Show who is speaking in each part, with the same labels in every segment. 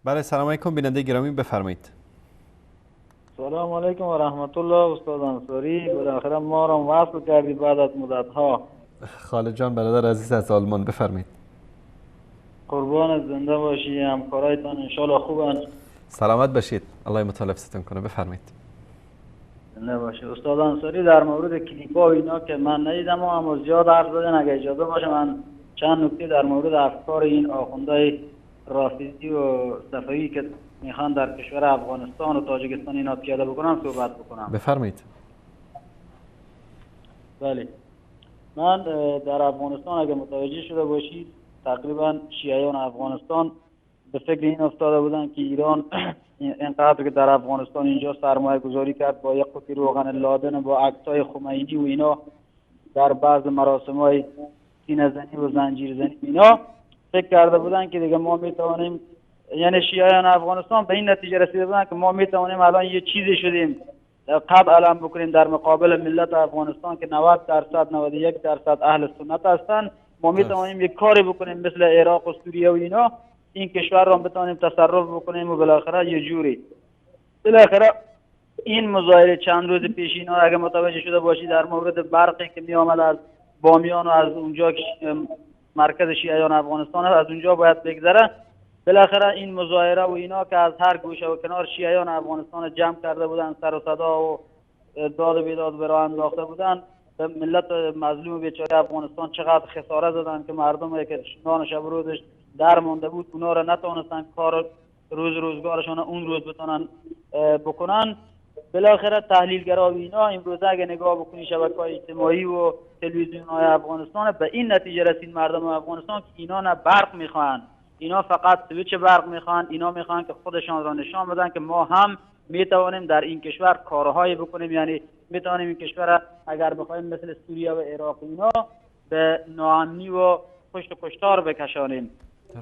Speaker 1: بله، سلام علیکم بیننده گرامی، بفرمایید.
Speaker 2: سلام علیکم و رحمت الله. استاد انصاری، بالاخره ما را وصل کردی بعد از مدت ها.
Speaker 1: خالد جان برادر عزیز از آلمان، بفرمایید.
Speaker 2: قربان زنده باشی، همکارایتان انشالله خوبن.
Speaker 1: سلامت باشید، الله متعال کنه، بفرمایید.
Speaker 2: زنده باشی. استاد انصاری، در مورد کلیپا و اینا که من ندیدم اما زیاد حرف زدن، اگه اجازه باشه من چند نکته در مورد افکار این آخوندهای رافیزی و صفوی که میخوان در کشور افغانستان و تاجیکستان اینا پیاده بکنم صحبت بکنم.
Speaker 1: بفرمایید.
Speaker 2: بله، من در افغانستان اگه متوجه شده باشید تقریبا شیعیان افغانستان به فکر این افتاده بودن که ایران اینقدر که در افغانستان اینجا سرمایه گذاری کرد با یک قوطی روغن لادن با عکسای خمینی و اینا در بعض مراسم های سینه زنی و زنجیر زنی اینا، فکر کرده بودن که دیگه ما میتوانیم، یعنی شیعیان افغانستان به این نتیجه رسیده بودن که ما میتوانیم الان یه چیزی شدیم قد علم بکنیم در مقابل ملت افغانستان که 90% 91% اهل سنت هستند. ما میتوانیم یک کاری بکنیم مثل عراق و سوریه و اینا، این کشور را بتوانیم تصرف بکنیم و بالاخره یه جوری بالاخره این مظاهره چند روز پیش اینا اگه متوجه شده باشی در مورد برقی که می آمد از بامیان و از اونجا که مرکز شیعیان افغانستان از اونجا باید بگذره، بالاخره این مظاهره و اینا که از هر گوشه و کنار شیعیان افغانستان جمع کرده بودن، سر و صدا و داد و بیداد به راه انداخته بودن، به ملت مظلوم بیچاره افغانستان چقدر خساره زدن که مردم که نان شب روزش در مونده بود اونا را نتونستن کار روزگارشان اون روز بتونن بکنن. بالاخره تحلیلگرا و اینا امروز اگه نگاه بکنی شبکه‌های اجتماعی و تلویزیون‌های افغانستان به این نتیجه رسید مردم افغانستان که اینا نه برق میخوان، اینا فقط سویچ برق میخوان، اینا میخوان که خودشان را نشان بدن که ما هم میتوانیم در این کشور کارهایی بکنیم، یعنی میتوانیم این کشور اگر بخوایم مثل سوریه و عراق اینا به ناامنی و کشت و کشتار بکشانیم.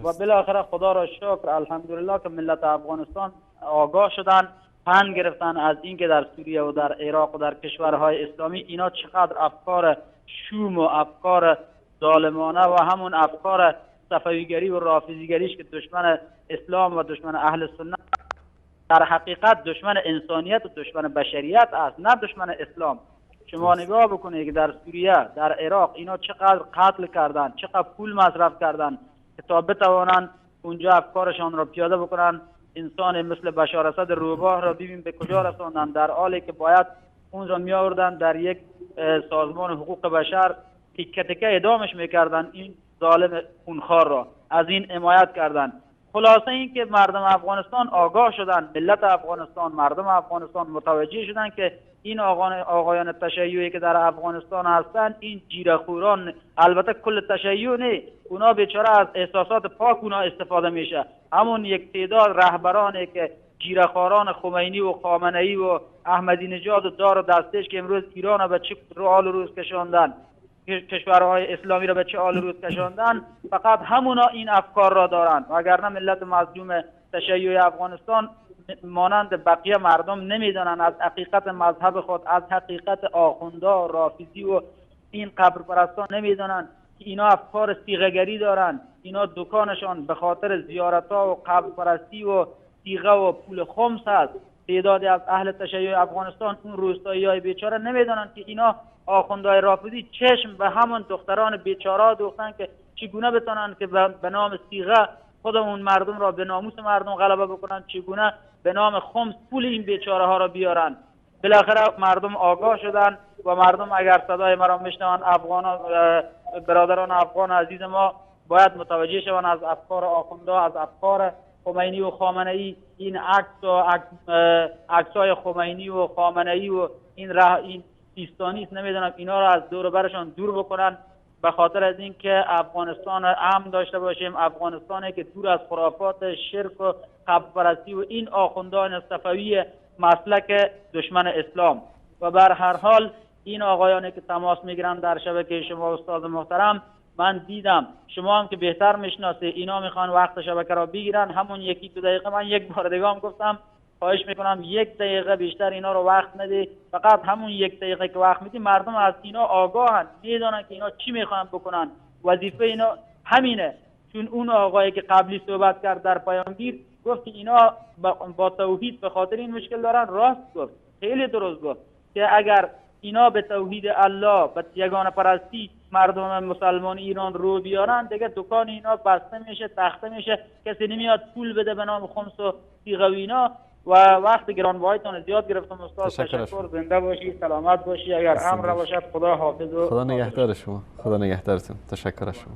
Speaker 2: و بالاخره خدا را شکر الحمدلله که ملت افغانستان آگاه شدن، پند گرفتن از اینکه در سوریه و در عراق و در کشورهای اسلامی اینا چقدر افکار شوم و افکار ظالمانه و همون افکار صفویگری و رافضیگریش که دشمن اسلام و دشمن اهل سنت در حقیقت دشمن انسانیت و دشمن بشریت است، نه دشمن اسلام. شما نگاه بکنید که در سوریه، در عراق اینا چقدر قتل کردن، چقدر پول مصرف کردن که تا بتوانند اونجا افکارشان را پیاده بکنن. انسان مثل بشار اسد روباه را ببین به کجا رساندن، در حالی که باید اون را می آوردن در یک سازمان حقوق بشر تیکه تیکه اعدامش میکردن. این ظالم خونخوار را از این حمایت کردن. خلاصه این که مردم افغانستان آگاه شدن، ملت افغانستان، مردم افغانستان متوجه شدن که این آقایان تشیعی که در افغانستان هستند این جیره‌خوران، البته کل تشیع نه، اونا بیچاره از احساسات پاک اونا استفاده میشه. همون یک تعداد رهبرانی که جیره‌خواران خمینی و خامنه‌ای و احمدی نژاد و دار و دستش که امروز ایران به چه حال روز کشاندن، کشورهای اسلامی را به چه حال روز کشاندن، فقط همونا این افکار را دارند. وگرنه ملت مظلوم تشیع افغانستان مانند بقیه مردم نمیدانند از حقیقت مذهب خود، از حقیقت آخوندا رافیزی و این قبر پرستان نمیدانند که اینا افکار صیغه‌گری دارند. اینا دکانشان به خاطر زیارت‌ها و قبر پرستی و صیغه و پول خمس است. تعدادی از اهل تشیع افغانستان اون روستایی‌های بیچاره نمیدانند که اینا آخوندهای رافضی چشم به همون دختران بیچاره دوختن که چگونه بتونن که به نام صیغه خودمون مردم را به ناموس مردم غلبه بکنن، چگونه به نام خمس پول این بیچاره ها را بیارن. بالاخره مردم آگاه شدن و مردم اگر صدای مرا میشنوند، افغان برادران افغان عزیز ما باید متوجه شوند از افکار آخوندا، از افکار خمینی و خامنه‌ای. این عکس‌های خمینی و خامنه‌ای و این سیستانی است، نمیدونم اینا را از دور و برشان دور بکنن، به خاطر از اینکه افغانستان امن داشته باشیم، افغانستانی که دور از خرافات شرک و قبر پرستی و این آخوندان صفوی مسلک دشمن اسلام. و بر هر حال این آقایانی که تماس میگیرن در شبکه شما استاد محترم، من دیدم شما هم که بهتر میشناسید، اینا میخوان وقت شبکه را بگیرن. همون یکی دو دقیقه من یک بار دیگه هم گفتم خواهش میکنم 1 دقیقه بیشتر اینا رو وقت ندید. فقط همون 1 دقیقه که وقت میدید مردم از اینا آگاهن، میدونن که اینا چی میخوان بکنن. وظیفه اینا همینه. چون اون آقایی که قبلی صحبت کرد در پیامگیر گفت که اینا با توحید به خاطر این مشکل دارن. راست گفت، خیلی درست گفت که اگر اینا به توحید الله، به یگانه پرستی مردم مسلمان ایران رو بیارن، دیگه دکان اینا بسته میشه، تخته میشه، کسی نمیاد پول بده به نام خمس و تیغ و اینا. و وقت گرانبهایتون زیاد گرفتم استاد. تشکر. زنده باشی، سلامت باشی. اگر امر باشد خدا حافظ و
Speaker 1: خدا نگهدار شما. خدا نگهدارتون. تشکر از شما.